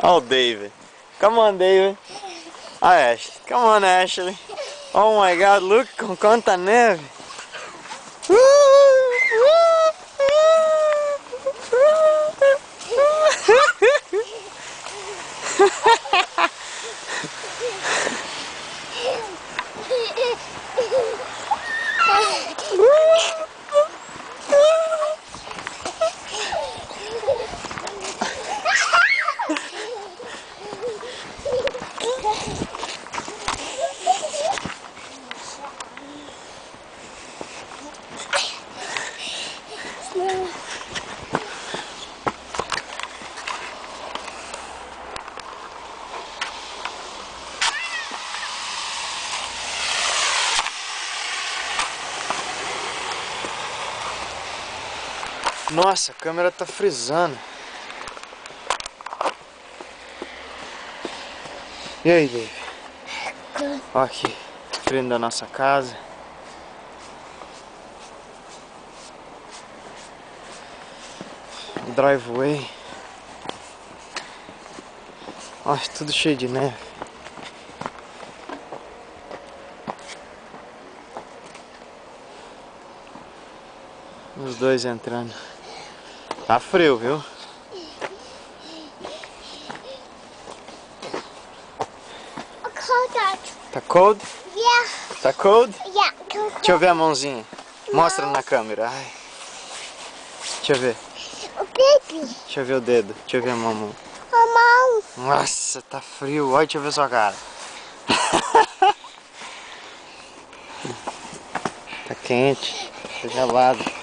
Oh, David. Come on, David. Ah, Ashley. Come on, Ashley. Oh my God, look com quanta neve. Nossa, a câmera tá frisando. E aí, Dave? Ó aqui, frente da nossa casa. Driveway. Ó, tudo cheio de neve. Os dois entrando. Tá frio, viu? Tá cold? Yeah. Tá cold? Yeah. Deixa eu ver a mãozinha. Mostra na câmera. Ai. Deixa eu ver. O baby. Deixa eu ver o dedo. Deixa eu ver a mão. A mão. Nossa, tá frio. Olha, deixa eu ver sua cara. Tá quente. Tá gelado.